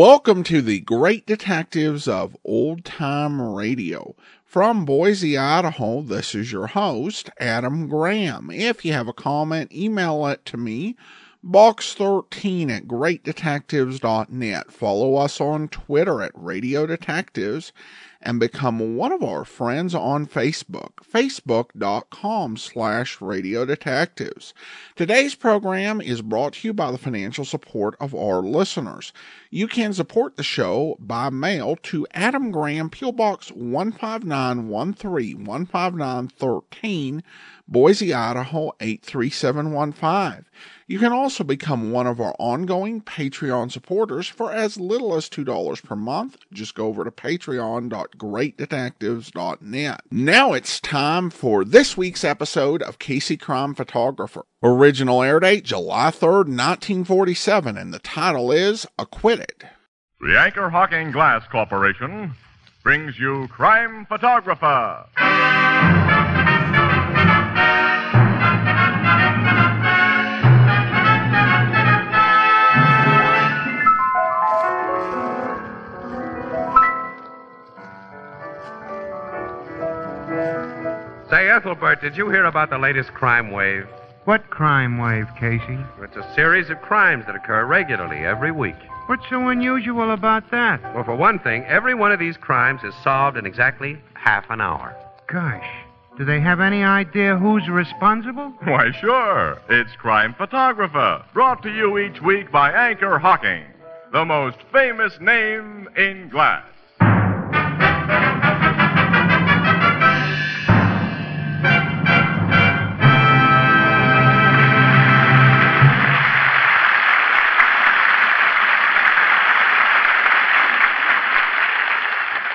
Welcome to the Great Detectives of Old Time Radio. From Boise, Idaho, this is your host, Adam Graham. If you have a comment, email it to me, box13@greatdetectives.net. Follow us on Twitter at Radio Detectives and become one of our friends on Facebook, facebook.com/Radio Detectives. Today's program is brought to you by the financial support of our listeners. You can support the show by mail to Adam Graham, P.O. Box 15913, 15913, Boise, Idaho 83715. You can also become one of our ongoing Patreon supporters for as little as $2 per month. Just go over to patreon.greatdetectives.net. Now it's time for this week's episode of Casey Crime Photographer. Original air date July 3rd, 1947, and the title is Acquitted. The Anchor Hawking Glass Corporation brings you Crime Photographer. Say, Ethelbert, did you hear about the latest crime wave? What crime wave, Casey? It's a series of crimes that occur regularly every week. What's so unusual about that? Well, for one thing, every one of these crimes is solved in exactly half an hour. Gosh, do they have any idea who's responsible? Why, sure. It's Crime Photographer, brought to you each week by Anchor Hawking, the most famous name in glass.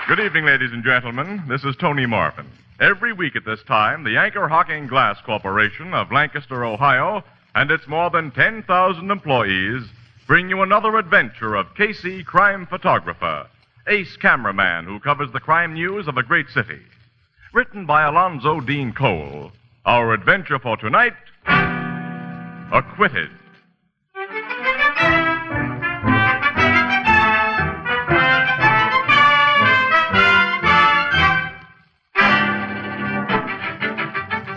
Good evening, ladies and gentlemen. This is Tony Marvin. Every week at this time, the Anchor Hawking Glass Corporation of Lancaster, Ohio, and its more than 10,000 employees bring you another adventure of Casey, Crime Photographer, ace cameraman who covers the crime news of a great city. Written by Alonzo Dean Cole, our adventure for tonight, Acquitted.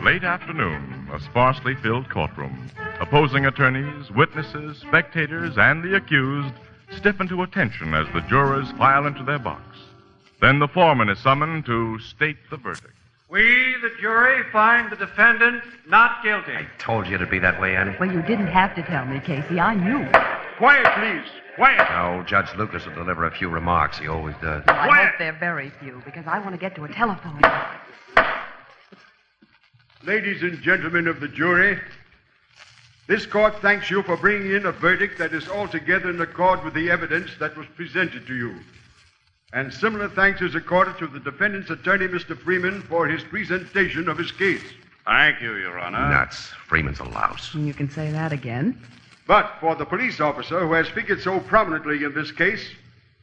Late afternoon, a sparsely filled courtroom. Opposing attorneys, witnesses, spectators, and the accused stiffen to attention as the jurors file into their box. Then the foreman is summoned to state the verdict. We, the jury, find the defendant not guilty. I told you it'd be that way, Annie. Well, you didn't have to tell me, Casey. I knew. Quiet, please. Quiet. No, Judge Lucas will deliver a few remarks. He always does. Well, I Quiet. hope they're very few, because I want to get to a telephone. Ladies and gentlemen of the jury, this court thanks you for bringing in a verdict that is altogether in accord with the evidence that was presented to you. And similar thanks is accorded to the defendant's attorney, Mr. Freeman, for his presentation of his case. Thank you, Your Honor. Nuts. Freeman's a louse. You can say that again. But for the police officer who has figured so prominently in this case,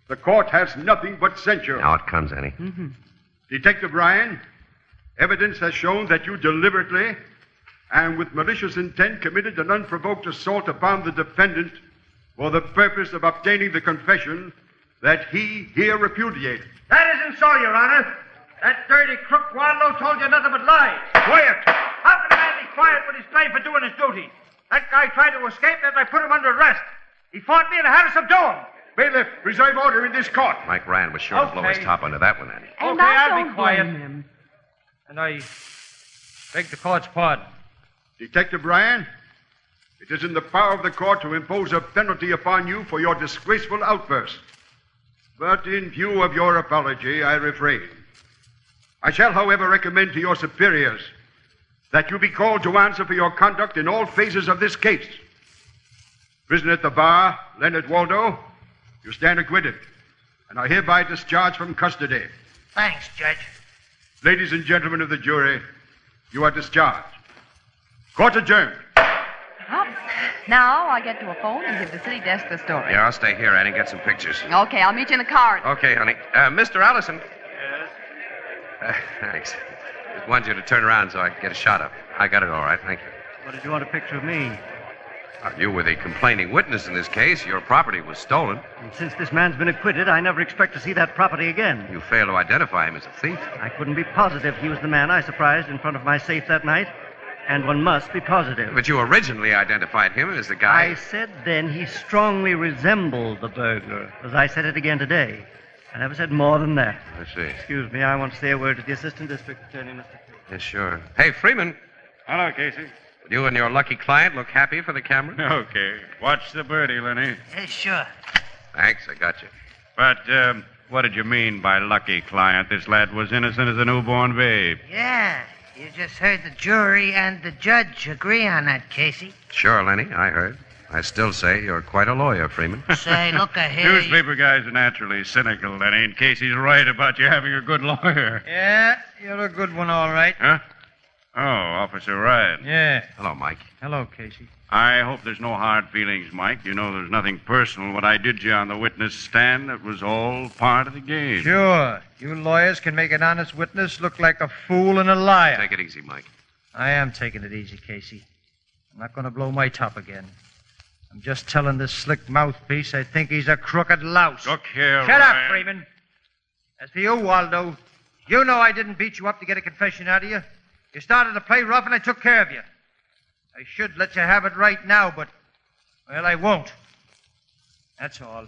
the court has nothing but censure. Now it comes, Annie. Detective Ryan, evidence has shown that you deliberately and with malicious intent committed an unprovoked assault upon the defendant for the purpose of obtaining the confession that he here repudiated. That isn't so, Your Honor. That dirty crook Wadlow told you nothing but lies. Quiet! How can a man be quiet when he's blamed for doing his duty? That guy tried to escape, and I put him under arrest. He fought me and I had to subdue him. Bailiff, preserve order in this court. Mike Rand was sure to blow his Okay. top under that one, Annie. And Okay, I I'll be don't quiet. blame him. And I beg the court's pardon. Detective Ryan, it is in the power of the court to impose a penalty upon you for your disgraceful outburst. But in view of your apology, I refrain. I shall, however, recommend to your superiors that you be called to answer for your conduct in all phases of this case. Prisoner at the bar, Leonard Waldo, you stand acquitted and are hereby discharged from custody. Thanks, Judge. Ladies and gentlemen of the jury, you are discharged. Court adjourned. Well, now I get to a phone and give the city desk the story. Yeah, I'll stay here, Annie, get some pictures. Okay, I'll meet you in the car. Okay, honey. Mr. Allison. Yes? Thanks. Just wanted you to turn around so I can get a shot of it. I got it all right, thank you. What did you want a picture of me? You were the complaining witness in this case. Your property was stolen. And since this man's been acquitted, I never expect to see that property again. You fail to identify him as a thief. I couldn't be positive he was the man I surprised in front of my safe that night. And one must be positive. But you originally identified him as the guy. I said then he strongly resembled the burglar, as I said it again today. I never said more than that. I see. Excuse me, I want to say a word to the Assistant District Attorney, Mr. Casey. Yes, sure. Hey, Freeman. Hello, Casey. You and your lucky client look happy for the camera? Okay. Watch the birdie, Lenny. Yeah, sure. Thanks, I got you. But, what did you mean by lucky client? This lad was innocent as a newborn babe. Yeah, you just heard the jury and the judge agree on that, Casey. Sure, Lenny, I heard. I still say you're quite a lawyer, Freeman. Say, look ahead. Newspaper guys are naturally cynical, Lenny, and Casey's right about you having a good lawyer. Yeah, you're a good one, all right. Huh? Oh, Officer Ryan. Yeah. Hello, Mike. Hello, Casey. I hope there's no hard feelings, Mike. You know there's nothing personal. What I did to you on the witness stand, that was all part of the game. Sure. You lawyers can make an honest witness look like a fool and a liar. Take it easy, Mike. I am taking it easy, Casey. I'm not going to blow my top again. I'm just telling this slick mouthpiece I think he's a crooked louse. Look here, Shut Ryan. up, Freeman. As for you, Waldo, you know I didn't beat you up to get a confession out of you. You started to play rough, and I took care of you. I should let you have it right now, but, well, I won't. That's all.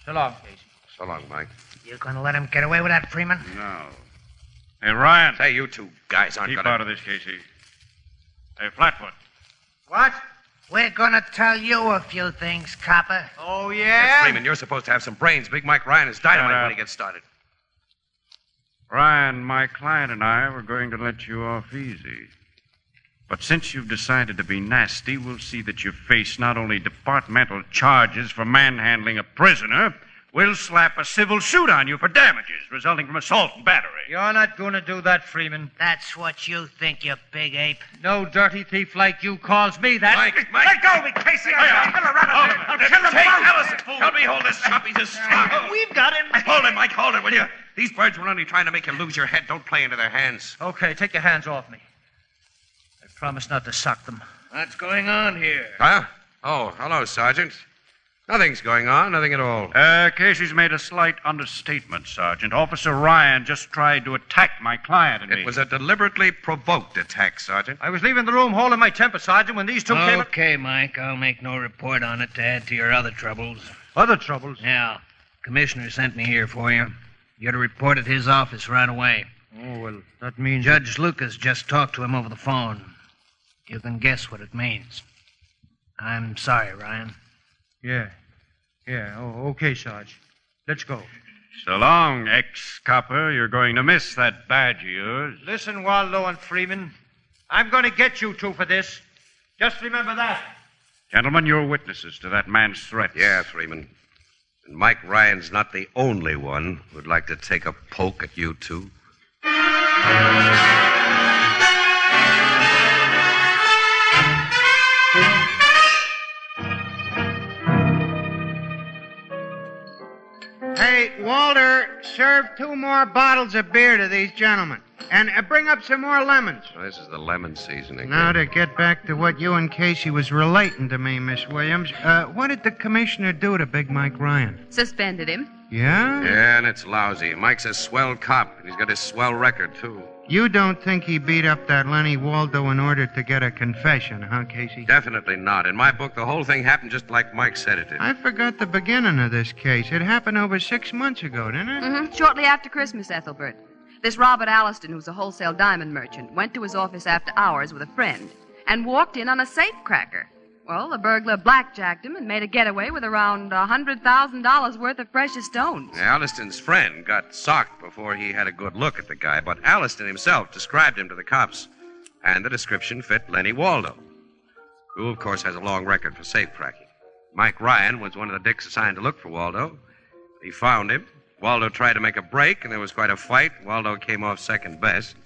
So long, Casey. So long, Mike. You gonna let him get away with that, Freeman? No. Hey, Ryan. Say, you two guys aren't Keep gonna... out of this, Casey. Hey, Flatfoot. What? We're gonna tell you a few things, copper. Oh, Hey, yeah? Freeman, you're supposed to have some brains. Big Mike Ryan is dynamite when he gets started. Ryan, my client and I were going to let you off easy. But since you've decided to be nasty, we'll see that you face not only departmental charges for manhandling a prisoner, we'll slap a civil suit on you for damages resulting from assault and battery. You're not going to do that, Freeman. That's what you think, you big ape. No dirty thief like you calls me that. Mike! Let go of me, Casey. I'll kill him. Hey, Allison, help me hold this chop. He's a slug. We've got him. Hold him, Mike, hold it, will you? These birds were only trying to make you lose your head. Don't play into their hands. Okay, take your hands off me. I promise not to sock them. What's going on here? Huh? Oh, hello, Sergeant. Nothing's going on, nothing at all. Casey's made a slight understatement, Sergeant. Officer Ryan just tried to attack my client and me. It was a deliberately provoked attack, Sergeant. I was leaving the room holding my temper, Sergeant, when these two came... Okay, Mike. I'll make no report on it to add to your other troubles. Other troubles? Yeah. Commissioner sent me here for you. You're to report at his office right away. Oh, well, that means... Judge Lucas just talked to him over the phone. You can guess what it means. I'm sorry, Ryan. Yeah. Oh, okay, Sarge. Let's go. So long, ex-copper. You're going to miss that badge of yours. Listen, Waldo and Freeman. I'm going to get you two for this. Just remember that. Gentlemen, you're witnesses to that man's threats. Yeah, Freeman. And Mike Ryan's not the only one who'd like to take a poke at you two. Hey, Walter, serve 2 more bottles of beer to these gentlemen. And bring up some more lemons. Oh, this is the lemon seasoning. Now, to get back to what you and Casey was relating to me, Miss Williams, what did the commissioner do to Big Mike Ryan? Suspended him. Yeah? Yeah, and it's lousy. Mike's a swell cop, and he's got his swell record, too. You don't think he beat up that Lenny Waldo in order to get a confession, huh, Casey? Definitely not. In my book, the whole thing happened just like Mike said it did. I forgot the beginning of this case. It happened over 6 months ago, didn't it? Mm-hmm. Shortly after Christmas, Ethelbert. This Robert Alliston, who's a wholesale diamond merchant, went to his office after hours with a friend and walked in on a safe cracker. Well, the burglar blackjacked him and made a getaway with around $100,000 worth of precious stones. Alliston's friend got socked before he had a good look at the guy, but Alliston himself described him to the cops, and the description fit Lenny Waldo, who, of course, has a long record for safe cracking. Mike Ryan was one of the dicks assigned to look for Waldo. He found him. Waldo tried to make a break, and there was quite a fight. Waldo came off second best.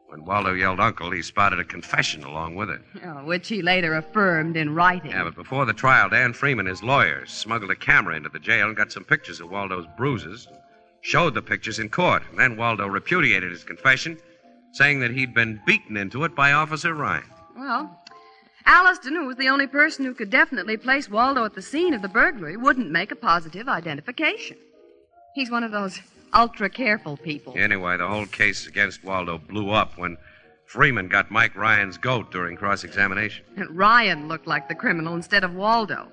When Waldo yelled uncle, he spotted a confession along with it. Oh, which he later affirmed in writing. Yeah, but before the trial, Dan Freeman, his lawyer, smuggled a camera into the jail and got some pictures of Waldo's bruises. Showed the pictures in court. And then Waldo repudiated his confession, saying that he'd been beaten into it by Officer Ryan. Well, Alliston, who was the only person who could definitely place Waldo at the scene of the burglary, wouldn't make a positive identification. He's one of those ultra-careful people. Anyway, the whole case against Waldo blew up when Freeman got Mike Ryan's goat during cross-examination. And Ryan looked like the criminal instead of Waldo.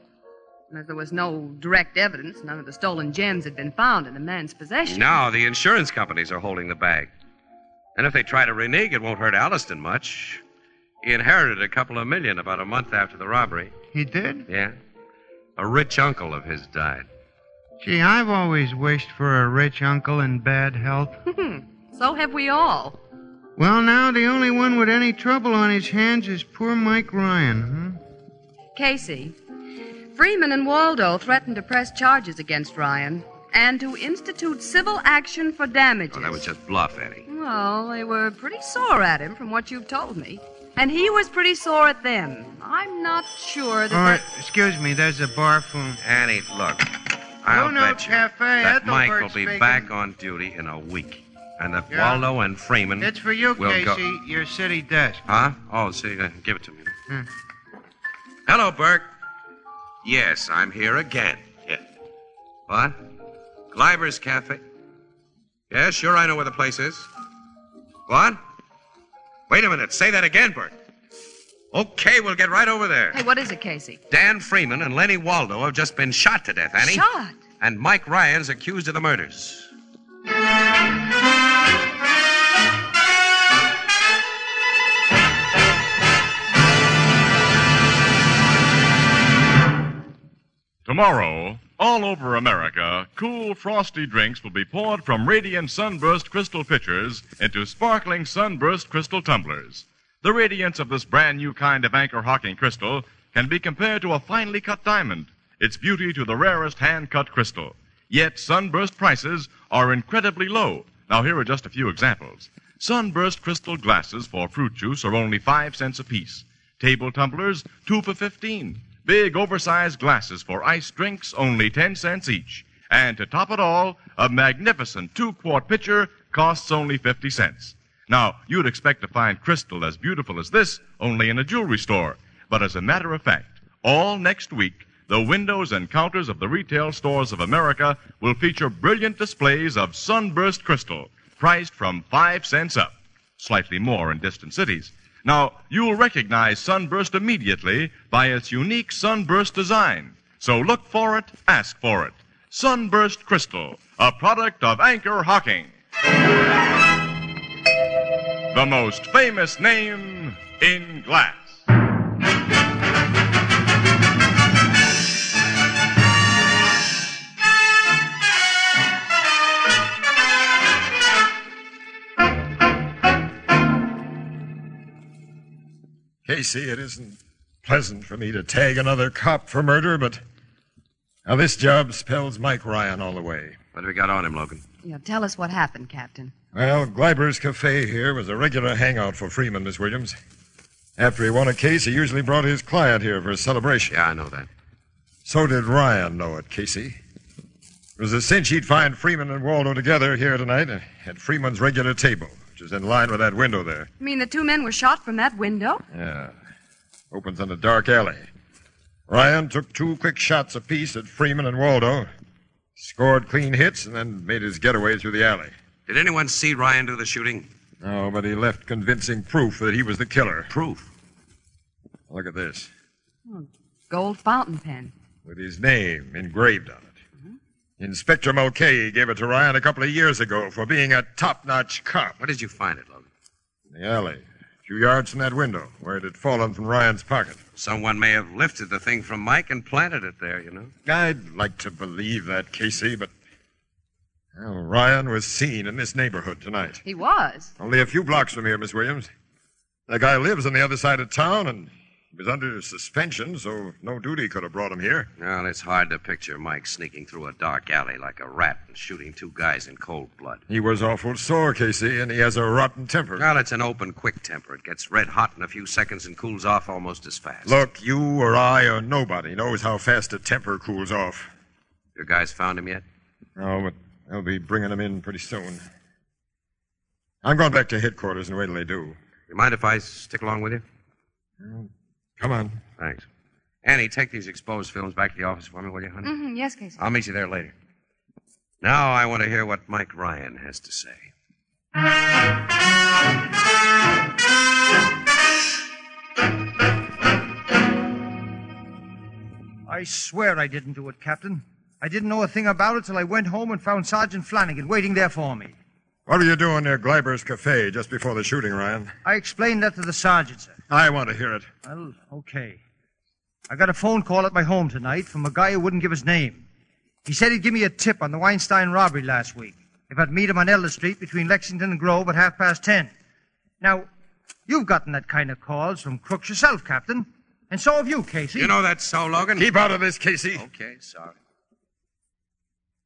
And as there was no direct evidence, none of the stolen gems had been found in the man's possession. Now the insurance companies are holding the bag. And if they try to renege, it won't hurt Alliston much. He inherited a couple of million about a month after the robbery. He did? Yeah. A rich uncle of his died. Gee, I've always wished for a rich uncle in bad health. So have we all. Well, now the only one with any trouble on his hands is poor Mike Ryan, Casey, Freeman and Waldo threatened to press charges against Ryan and to institute civil action for damages. Oh, that was just bluff, Eddie. Well, they were pretty sore at him from what you've told me. And he was pretty sore at them. I'm not sure that... All right, excuse me, there's a bar phone. Annie, look, I'll No bet you Cafe, that Mike Ethelbert will be speaking. back on duty in a week. And that Yeah. Waldo and Freeman It's for you, will Casey, go... your city desk. Huh? Oh, see, give it to me. Hmm. Hello, Burke. Yes, I'm here again. Yeah. What? Gleiber's Cafe? Yeah, sure, I know where the place is. What? Wait a minute. Say that again, Burke. Okay, we'll get right over there. Hey, what is it, Casey? Dan Freeman and Lenny Waldo have just been shot to death, Annie. Shot? And Mike Ryan's accused of the murders. Tomorrow, all over America, cool, frosty drinks will be poured from radiant sunburst crystal pitchers into sparkling sunburst crystal tumblers. The radiance of this brand new kind of anchor hocking crystal can be compared to a finely cut diamond, its beauty to the rarest hand-cut crystal. Yet sunburst prices are incredibly low. Now, here are just a few examples. Sunburst crystal glasses for fruit juice are only 5 cents apiece. Table tumblers, 2 for 15. Big, oversized glasses for iced drinks, only 10 cents each. And to top it all, a magnificent 2-quart pitcher costs only 50 cents. Now, you'd expect to find crystal as beautiful as this only in a jewelry store. But as a matter of fact, all next week, the windows and counters of the retail stores of America will feature brilliant displays of sunburst crystal, priced from 5 cents up, slightly more in distant cities. Now, you'll recognize sunburst immediately by its unique sunburst design. So look for it, ask for it. Sunburst Crystal, a product of Anchor Hocking. The most famous name in glass. Casey, it isn't pleasant for me to tag another cop for murder, but now this job spells Mike Ryan all the way. What have we got on him, Logan? Tell us what happened, Captain. Well, Gleiber's Cafe here was a regular hangout for Freeman, Miss Williams. After he won a case, he usually brought his client here for a celebration. Yeah, I know that. So did Ryan know it, Casey. It was a cinch he'd find Freeman and Waldo together here tonight at Freeman's regular table, which is in line with that window there. You mean the two men were shot from that window? Yeah. Opens on a dark alley. Ryan took 2 quick shots apiece at Freeman and Waldo, scored clean hits, and then made his getaway through the alley. Did anyone see Ryan do the shooting? No, but he left convincing proof that he was the killer. Proof? Look at this. Oh, gold fountain pen. With his name engraved on it. Inspector Mulcahy gave it to Ryan a couple of years ago for being a top-notch cop. Where did you find it, Logan? In the alley. A few yards from that window, where it had fallen from Ryan's pocket. Someone may have lifted the thing from Mike and planted it there, you know. I'd like to believe that, Casey, but... Well, Ryan was seen in this neighborhood tonight. He was. Only a few blocks from here, Miss Williams. The guy lives on the other side of town, and he was under suspension, so no duty could have brought him here. Well, it's hard to picture Mike sneaking through a dark alley like a rat and shooting 2 guys in cold blood. He was awful sore, Casey, and he has a rotten temper. Well, it's an open, quick temper. It gets red hot in a few seconds and cools off almost as fast. Look, you or I or nobody knows how fast a temper cools off. Your guys found him yet? No, but they'll be bringing him in pretty soon. I'm going back to headquarters and wait till they do. You mind if I stick along with you? Come on. Thanks. Annie, take these exposed films back to the office for me, will you, honey? Mm-hmm. Yes, Casey. I'll meet you there later. Now I want to hear what Mike Ryan has to say. I swear I didn't do it, Captain. I didn't know a thing about it till I went home and found Sergeant Flanagan waiting there for me. What were you doing near Gleiber's Cafe just before the shooting, Ryan? I explained that to the sergeant, sir. I want to hear it. Well, okay. I got a phone call at my home tonight from a guy who wouldn't give his name. He said he'd give me a tip on the Weinstein robbery last week if I'd meet him on Elder Street between Lexington and Grove at 10:30. Now, you've gotten that kind of calls from crooks yourself, Captain. And so have you, Casey. You know that's so, Logan? Keep out of this, Casey. Okay, sorry.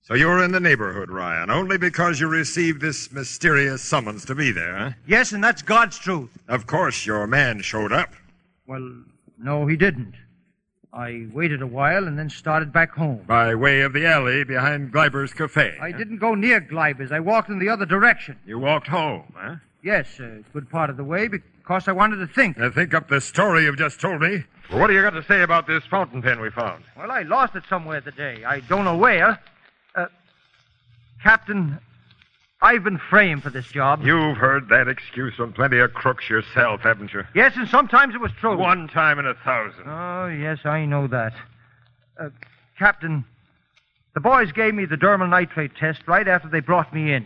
So you were in the neighborhood, Ryan, only because you received this mysterious summons to be there, huh? Yes, and that's God's truth. Of course, your man showed up. Well, no, he didn't. I waited a while and then started back home. By way of the alley behind Gleiber's Cafe. I didn't go near Gleiber's. I walked in the other direction. You walked home, huh? Yes, a good part of the way because I wanted to think. Think up the story you've just told me. Well, what do you got to say about this fountain pen we found? Well, I lost it somewhere today. I don't know where. Captain, I've been framed for this job. You've heard that excuse from plenty of crooks yourself, haven't you? Yes, and sometimes it was true. 1 time in 1,000. Oh, yes, I know that. Captain, the boys gave me the dermal nitrate test right after they brought me in.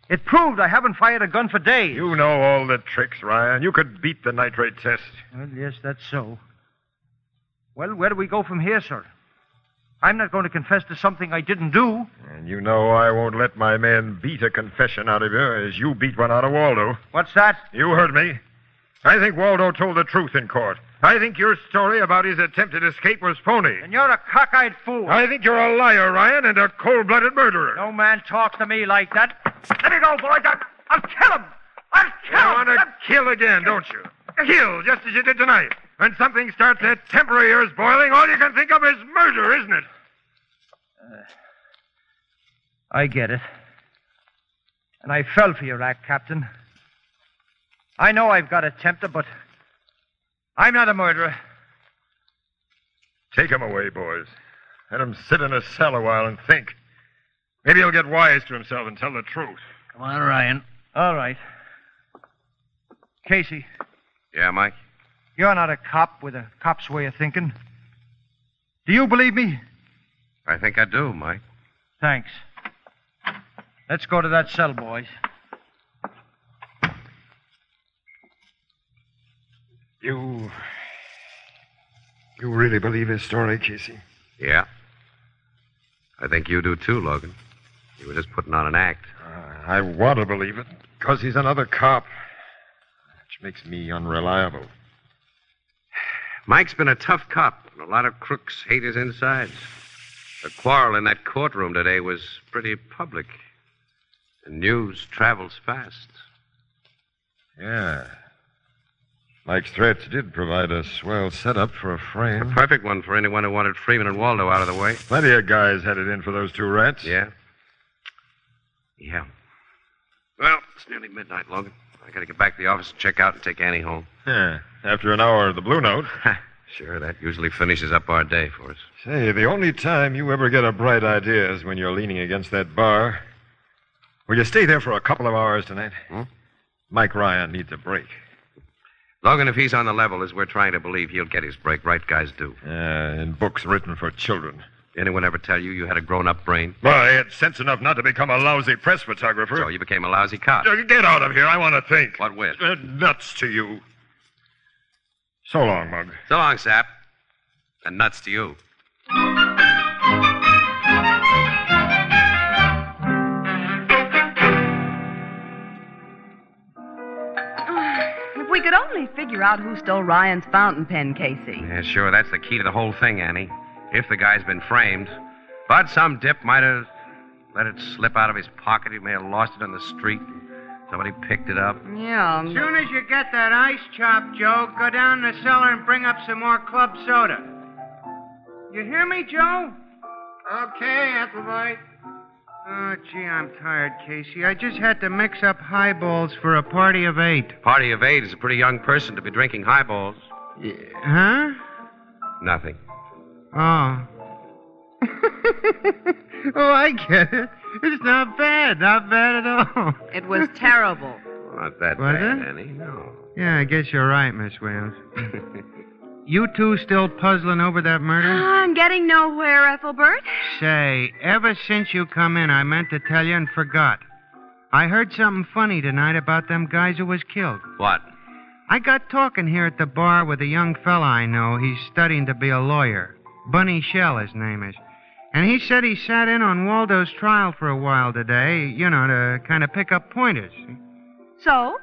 It proved I haven't fired a gun for days. You know all the tricks, Ryan. You could beat the nitrate test. Well, yes, that's so. Well, where do we go from here, sir? I'm not going to confess to something I didn't do. And you know I won't let my man beat a confession out of you as you beat one out of Waldo. What's that? You heard me. I think Waldo told the truth in court. I think your story about his attempted escape was phony. And you're a cockeyed fool. I think you're a liar, Ryan, and a cold-blooded murderer. No man talks to me like that. Let me go, boys. I'll kill him. I'll kill him. You want to kill again, don't you? Kill, just as you did tonight. When something starts that temporary ears boiling, all you can think of is murder, isn't it? I get it. And I fell for your act, Captain. I know I've got a tempter, but I'm not a murderer. Take him away, boys. Let him sit in a cell a while and think. Maybe he'll get wise to himself and tell the truth. Come on, Ryan. All right. Casey. Yeah, Mike? You're not a cop with a cop's way of thinking. Do you believe me? I think I do, Mike. Thanks. Let's go to that cell, boys. You really believe his story, Casey? Yeah. I think you do too, Logan. You were just putting on an act. I want to believe it, because he's another cop, which makes me unreliable. Mike's been a tough cop, and a lot of crooks hate his insides. The quarrel in that courtroom today was pretty public, and news travels fast. Yeah. Mike's threats did provide a swell setup for a frame. A perfect one for anyone who wanted Freeman and Waldo out of the way. Plenty of guys headed in for those 2 rats. Yeah? Yeah. Well, it's nearly midnight, Logan. I gotta get back to the office and check out and take Annie home. Yeah, after an hour of the Blue Note. Sure, that usually finishes up our day for us. Say, the only time you ever get a bright idea is when you're leaning against that bar. Will you stay there for a couple of hours tonight? Mike Ryan needs a break. Logan, if he's on the level as we're trying to believe, he'll get his break. Right guys do. In books written for children. Anyone ever tell you had a grown-up brain? Well, I had sense enough not to become a lousy press photographer. So you became a lousy cop. Get out of here. I want to think. What with? Nuts to you. So long, Mug. So long, Sap. And nuts to you. If we could only figure out who stole Ryan's fountain pen, Casey. Yeah, sure. That's the key to the whole thing, Annie. If the guy's been framed. But some dip might have let it slip out of his pocket. He may have lost it on the street. Somebody picked it up. Yeah. As soon as you get that ice chop, Joe, go down the cellar and bring up some more club soda. You hear me, Joe? Okay, Applewhite. Oh, gee, I'm tired, Casey. I just had to mix up highballs for a party of 8. Party of 8 is a pretty young person to be drinking highballs. Huh? Nothing. Oh. Oh, I get it. It's not bad. Not bad at all. It was terrible. Not that Was bad, it? Annie, no. Yeah, I guess you're right, Miss Wales. You two still puzzling over that murder? I'm getting nowhere, Ethelbert. Say, ever since you come in, I meant to tell you and forgot. I heard something funny tonight about them guys who was killed. What? I got talking here at the bar with a young fella I know. He's studying to be a lawyer. Bunny Shell, his name is. And he said he sat in on Waldo's trial for a while today, you know, to kind of pick up pointers. So?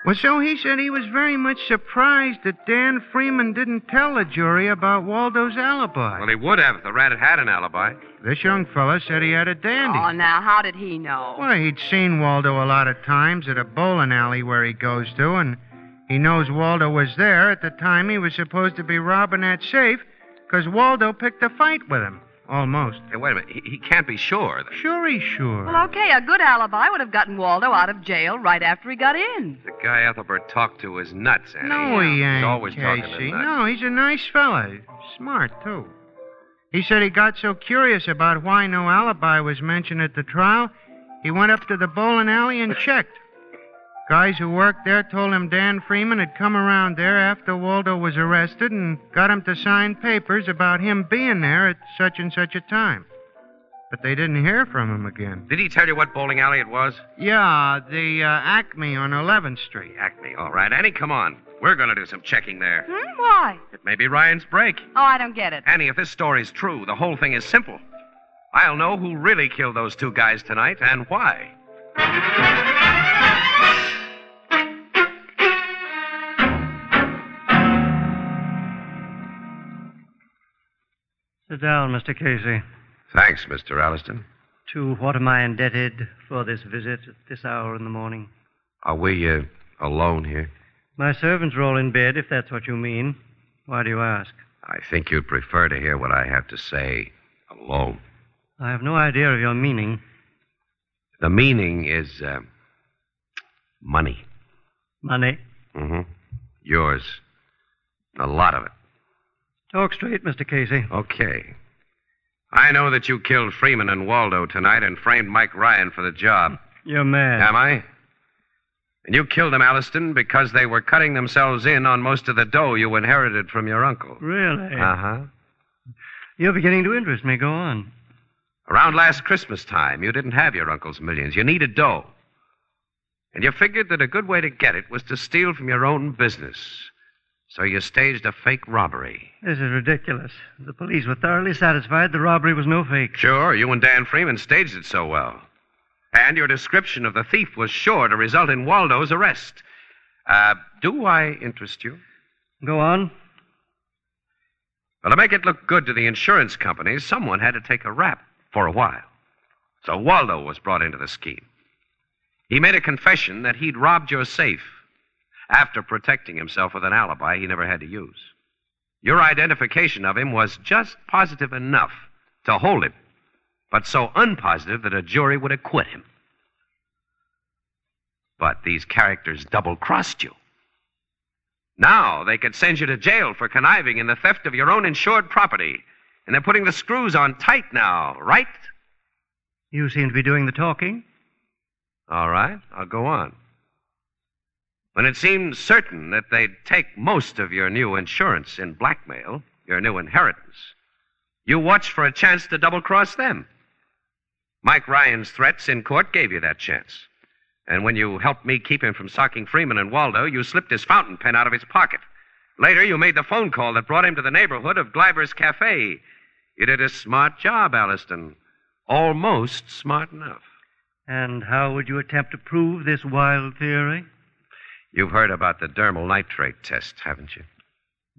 Well, so he said he was very much surprised that Dan Freeman didn't tell the jury about Waldo's alibi. Well, he would have if the rat had had an alibi. This young fella said he had a dandy. Oh, now, how did he know? Well, he'd seen Waldo a lot of times at a bowling alley where he goes to, and he knows Waldo was there at the time he was supposed to be robbing that safe, because Waldo picked a fight with him. Almost. Hey, wait a minute. He can't be sure. Sure he's sure. Well, okay, a good alibi would have gotten Waldo out of jail right after he got in. The guy Ethelbert talked to is nuts, Annie. No, he ain't, He's always talking to Casey. nuts. No, he's a nice fella. Smart, too. He said he got so curious about why no alibi was mentioned at the trial, he went up to the bowling alley and checked. Guys who worked there told him Dan Freeman had come around there after Waldo was arrested and got him to sign papers about him being there at such and such a time. But they didn't hear from him again. Did he tell you what bowling alley it was? Yeah, the Acme on 11th Street. Acme. All right, Annie, come on. We're going to do some checking there. Why? It may be Ryan's break. Oh, I don't get it. Annie, if this story's true, the whole thing is simple. I'll know who really killed those two guys tonight and why. Sit down, Mr. Casey. Thanks, Mr. Alliston. To what am I indebted for this visit at this hour in the morning? Are we alone here? My servants are all in bed, if that's what you mean. Why do you ask? I think you'd prefer to hear what I have to say alone. I have no idea of your meaning. The meaning is money. Money? Mm-hmm. Yours. A lot of it. Talk straight, Mr. Casey. Okay. I know that you killed Freeman and Waldo tonight and framed Mike Ryan for the job. You're mad. Am I? And you killed them, Alliston, because they were cutting themselves in on most of the dough you inherited from your uncle. Really? Uh-huh. You're beginning to interest me. Go on. Around last Christmas time, you didn't have your uncle's millions. You needed dough. And you figured that a good way to get it was to steal from your own business. So you staged a fake robbery. This is ridiculous. The police were thoroughly satisfied the robbery was no fake. Sure, you and Dan Freeman staged it so well. And your description of the thief was sure to result in Waldo's arrest. Do I interest you? Go on. Well, to make it look good to the insurance companies, someone had to take a rap for a while. So Waldo was brought into the scheme. He made a confession that he'd robbed your safe after protecting himself with an alibi he never had to use. Your identification of him was just positive enough to hold him, but so unpositive that a jury would acquit him. But these characters double-crossed you. Now they could send you to jail for conniving in the theft of your own insured property, and they're putting the screws on tight now, right? You seem to be doing the talking. All right, I'll go on. When it seemed certain that they'd take most of your new insurance in blackmail, your new inheritance, you watched for a chance to double-cross them. Mike Ryan's threats in court gave you that chance. And when you helped me keep him from socking Freeman and Waldo, you slipped his fountain pen out of his pocket. Later, you made the phone call that brought him to the neighborhood of Gleiber's Cafe. You did a smart job, Alliston. Almost smart enough. And how would you attempt to prove this wild theory? You've heard about the dermal nitrate test, haven't you?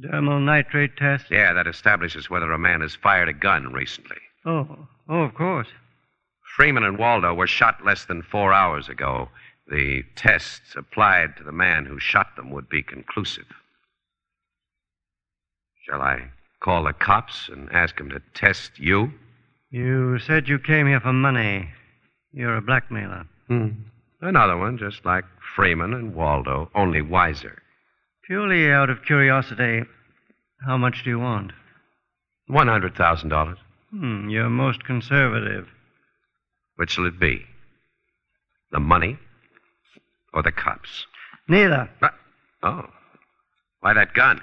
Dermal nitrate test? Yeah, that establishes whether a man has fired a gun recently. Oh, of course. Freeman and Waldo were shot less than 4 hours ago. The tests applied to the man who shot them would be conclusive. Shall I call the cops and ask them to test you? You said you came here for money. You're a blackmailer. Another one, just like Freeman and Waldo, only wiser. Purely out of curiosity, How much do you want? $100,000. You're most conservative. Which shall it be? The money or the cops? Neither. Oh. Why that gun?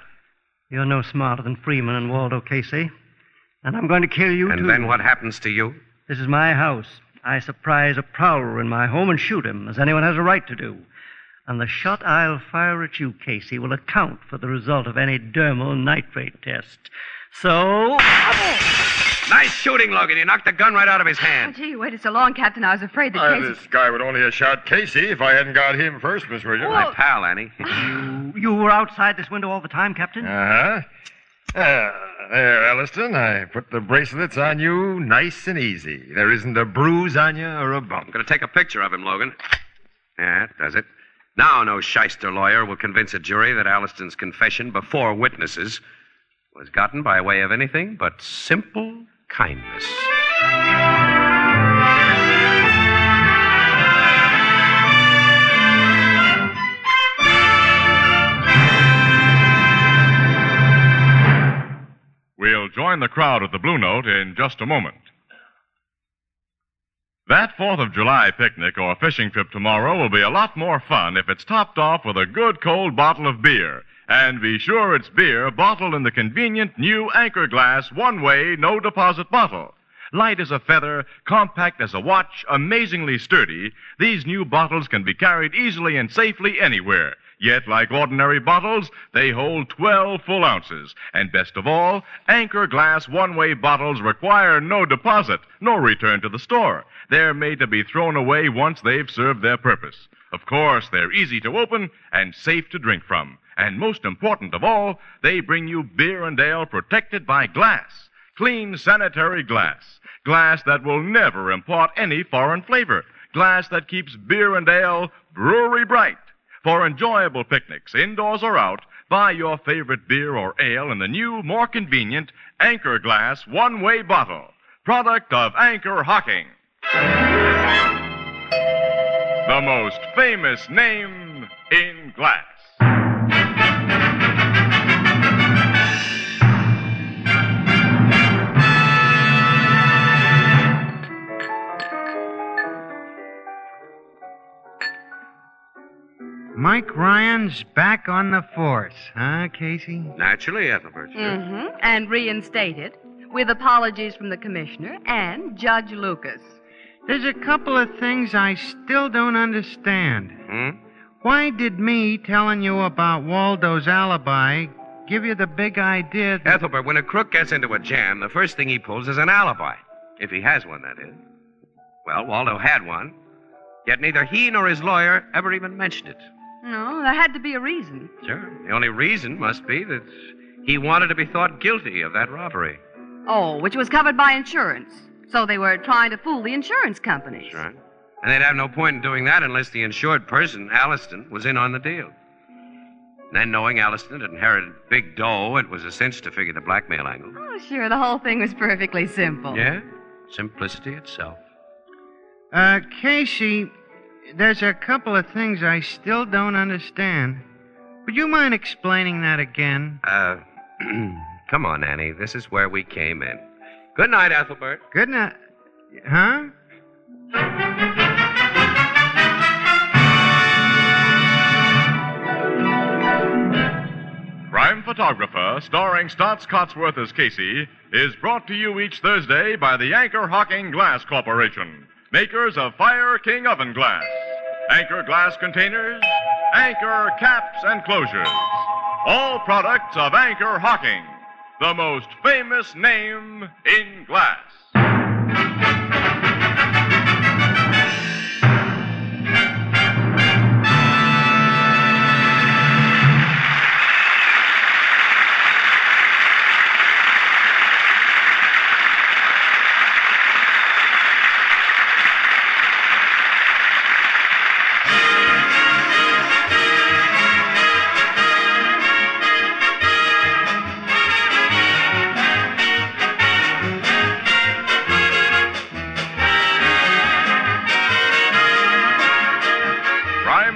You're no smarter than Freeman and Waldo, Casey. And I'm going to kill you, too. And then what happens to you? This is my house. I surprise a prowler in my home and shoot him, as anyone has a right to do. And the shot I'll fire at you, Casey, will account for the result of any dermal nitrate test. So... Nice shooting, Logan. You knocked the gun right out of his Oh, hand. gee, you waited so long, Captain. I was afraid that Casey... This guy would only have shot Casey if I hadn't got him first, Miss Bridget. My pal, Annie. You were outside this window all the time, Captain? Uh-huh. There, Elliston. I put the bracelets on you nice and easy. There isn't a bruise on you or a bump. I'm going to take a picture of him, Logan. Yeah, that does it. Now no shyster lawyer will convince a jury that Alliston's confession before witnesses was gotten by way of anything but simple kindness. We'll join the crowd at the Blue Note in just a moment. That 4th of July picnic or fishing trip tomorrow will be a lot more fun if it's topped off with a good cold bottle of beer. And be sure it's beer bottled in the convenient new Anchor Glass one-way, no-deposit bottle. Light as a feather, compact as a watch, amazingly sturdy, these new bottles can be carried easily and safely anywhere. Yet, like ordinary bottles, they hold 12 full ounces. And best of all, Anchor Glass one-way bottles require no deposit, no return to the store. They're made to be thrown away once they've served their purpose. Of course, they're easy to open and safe to drink from. And most important of all, they bring you beer and ale protected by glass. Clean, sanitary glass. Glass that will never impart any foreign flavor. Glass that keeps beer and ale brewery bright. For enjoyable picnics, indoors or out, buy your favorite beer or ale in the new, more convenient Anchor Glass one-way bottle. Product of Anchor Hocking. The most famous name in glass. Mike Ryan's back on the force, huh, Casey? Naturally, Ethelbert. Sure. Mm-hmm. And reinstated, with apologies from the commissioner and Judge Lucas. There's a couple of things I still don't understand. Why did me telling you about Waldo's alibi give you the big idea that... Ethelbert, when a crook gets into a jam, the first thing he pulls is an alibi. If he has one, that is. Well, Waldo had one, yet neither he nor his lawyer ever even mentioned it. No, there had to be a reason. Sure. The only reason must be that he wanted to be thought guilty of that robbery. Oh, which was covered by insurance. So they were trying to fool the insurance companies. That's right. And they'd have no point in doing that unless the insured person, Alliston, was in on the deal. And then, knowing Alliston had inherited big dough, it was a cinch to figure the blackmail angle. Oh, sure, the whole thing was perfectly simple. Yeah? Simplicity itself. Casey, there's a couple of things I still don't understand. Would you mind explaining that again? Come on, Annie. This is where we came in. Good night, Ethelbert. Good night. Huh? Crime Photographer, starring Stotts Cotsworth as Casey, is brought to you each Thursday by the Anchor Hocking Glass Corporation, makers of Fire King Oven Glass, Anchor Glass Containers, Anchor Caps and Closures. All products of Anchor Hocking, the most famous name in glass.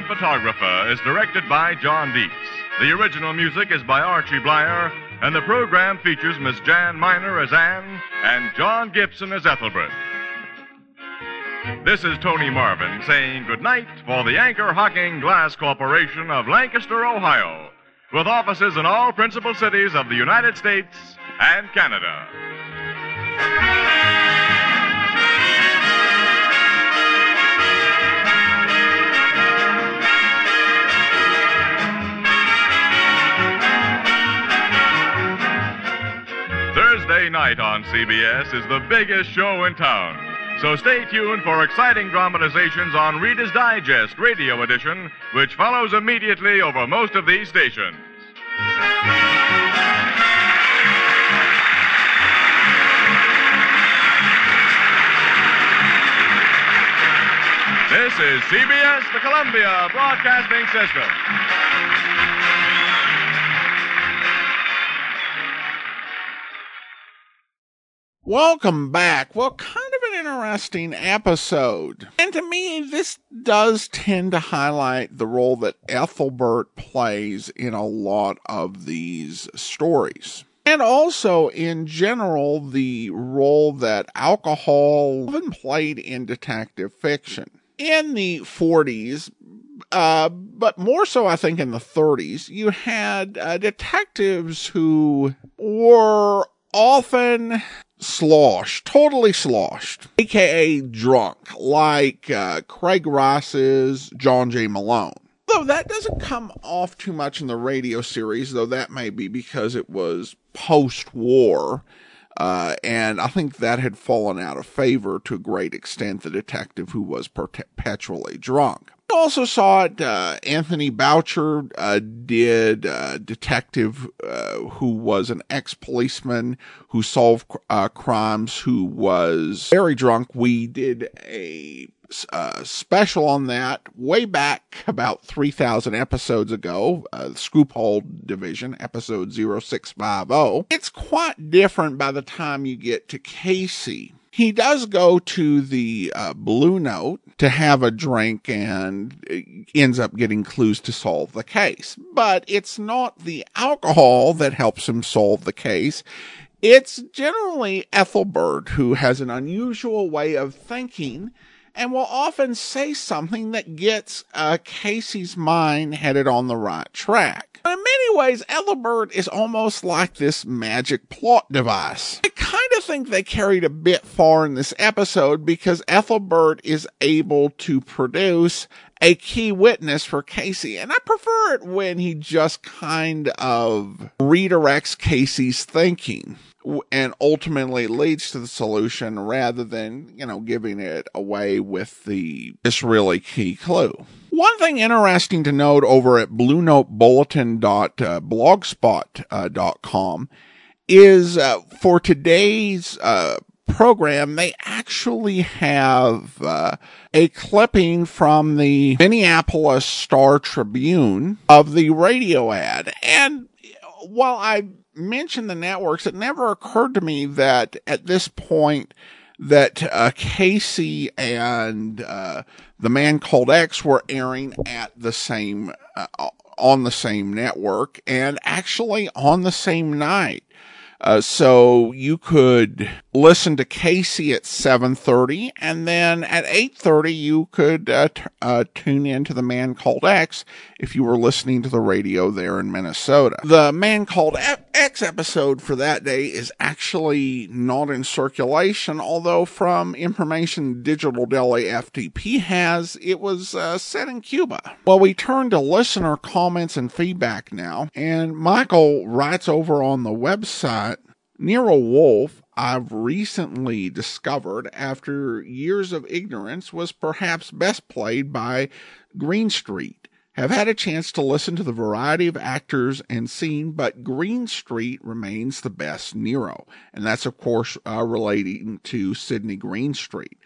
Photographer is directed by John Dietz. The original music is by Archie Blyer, and the program features Miss Jan Miner as Anne and John Gibson as Ethelbert. This is Tony Marvin saying goodnight for the Anchor Hocking Glass Corporation of Lancaster, Ohio, with offices in all principal cities of the United States and Canada. Thursday night on CBS is the biggest show in town. So stay tuned for exciting dramatizations on Reader's Digest Radio Edition, which follows immediately over most of these stations. This is CBS, the Columbia Broadcasting System. Welcome back. Well, kind of an interesting episode. And to me, this does tend to highlight the role that Ethelbert plays in a lot of these stories. And also, in general, the role that alcohol often played in detective fiction. In the 40s, but more so, I think, in the 30s, you had detectives who were often totally sloshed, aka drunk, like Craig Rice's John J. Malone. Though that doesn't come off too much in the radio series, though that may be because it was post-war, and I think that had fallen out of favor to a great extent, the detective who was perpetually drunk. We also saw it, Anthony Boucher did a detective who was an ex-policeman who solved crimes, who was very drunk. We did a special on that way back about 3,000 episodes ago, the Screwpole Division, episode 0650. It's quite different by the time you get to Casey. He does go to the Blue Note to have a drink and ends up getting clues to solve the case. But it's not the alcohol that helps him solve the case. It's generally Ethelbert, who has an unusual way of thinking and will often say something that gets Casey's mind headed on the right track. In many ways, Ethelbert is almost like this magic plot device. I kind of think they carried a bit far in this episode because Ethelbert is able to produce a key witness for Casey, and I prefer it when he just kind of redirects Casey's thinking and ultimately leads to the solution rather than, giving it away with this really key clue. One thing interesting to note over at bluenotebulletin.blogspot.com is for today's program, they actually have a clipping from the Minneapolis Star-Tribune of the radio ad. And while I mentioned the networks, it never occurred to me that at this point that Casey and The Man Called X were airing at the same on the same network and actually on the same night. So you could listen to Casey at 7:30, and then at 8:30 you could tune in to The Man Called X if you were listening to the radio there in Minnesota. The Man Called X episode for that day is actually not in circulation, although from information Digital Deli FTP has, it was set in Cuba. Well, we turn to listener comments and feedback now, and Michael writes over on the website, Nero Wolf, I've recently discovered after years of ignorance, was perhaps best played by Greenstreet. Have had a chance to listen to the variety of actors and scene, but Greenstreet remains the best Nero. And that's, of course, relating to Sidney Greenstreet.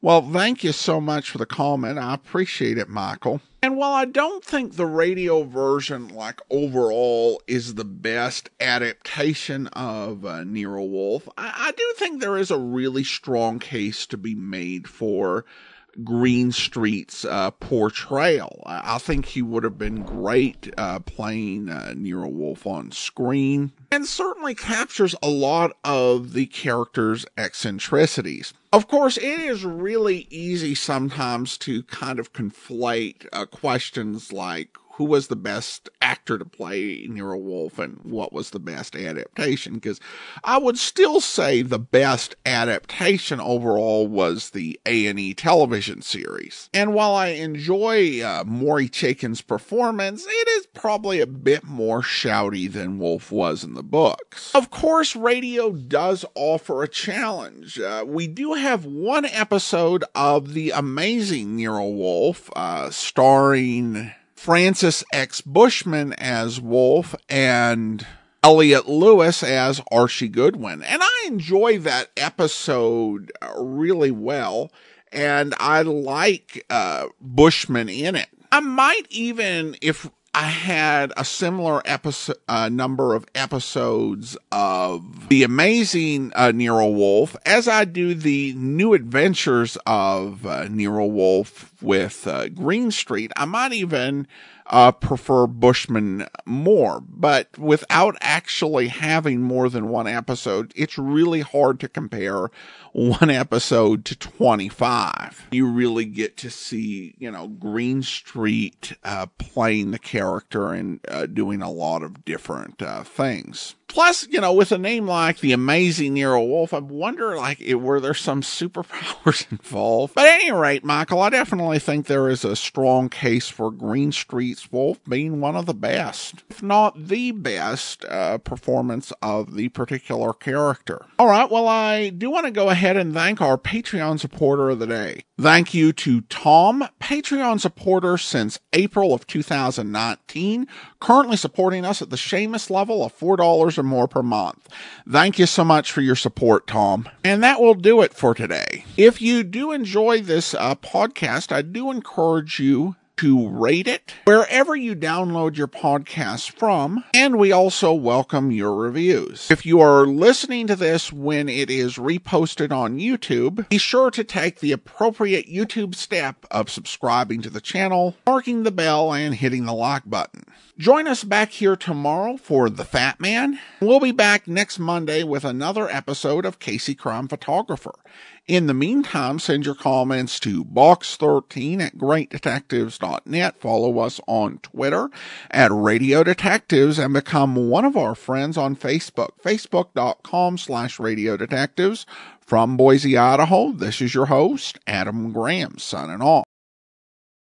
Well, thank you so much for the comment. I appreciate it, Michael. And while I don't think the radio version, overall, is the best adaptation of Nero Wolfe, I do think there is a really strong case to be made for Greenstreet's portrayal. I think he would have been great playing Nero Wolfe on screen, and certainly captures a lot of the character's eccentricities. Of course, it is really easy sometimes to kind of conflate questions like, who was the best actor to play Nero Wolfe and what was the best adaptation? Because I would still say the best adaptation overall was the A&E television series. And while I enjoy Maury Chaykin's performance, it is probably a bit more shouty than Wolfe was in the books. Of course, radio does offer a challenge. We do have one episode of The Amazing Nero Wolfe, starring Francis X. Bushman as Wolfe and Elliot Lewis as Archie Goodwin. And I enjoy that episode really well, and I like Bushman in it. I might even, if I had a similar number of episodes of The Amazing Nero Wolfe as I do the New Adventures of Nero Wolfe with Greenstreet, I might even prefer Bushman more. But without actually having more than one episode, it's really hard to compare one episode to 25. You really get to see, Greenstreet playing the character and doing a lot of different things. Plus, with a name like The Amazing Nero Wolfe, I wonder, were there some superpowers involved? But at any rate, Michael, I definitely think there is a strong case for Greenstreet's Wolfe being one of the best, if not the best, performance of the particular character. All right, well, I do want to go ahead and thank our Patreon supporter of the day. Thank you to Tom, Patreon supporter since April of 2019, currently supporting us at the Seamus level of $4 or more per month. Thank you so much for your support, Tom. And that will do it for today. If you do enjoy this podcast, I do encourage you to rate it wherever you download your podcasts from, and we also welcome your reviews. If you are listening to this when it is reposted on YouTube, be sure to take the appropriate YouTube step of subscribing to the channel, marking the bell, and hitting the like button. Join us back here tomorrow for The Fat Man. We'll be back next Monday with another episode of Casey Crime Photographer. In the meantime, send your comments to box13@greatdetectives.net. Follow us on Twitter at Radio Detectives and become one of our friends on Facebook, facebook.com/Radio Detectives. From Boise, Idaho, this is your host, Adam Graham, signing off.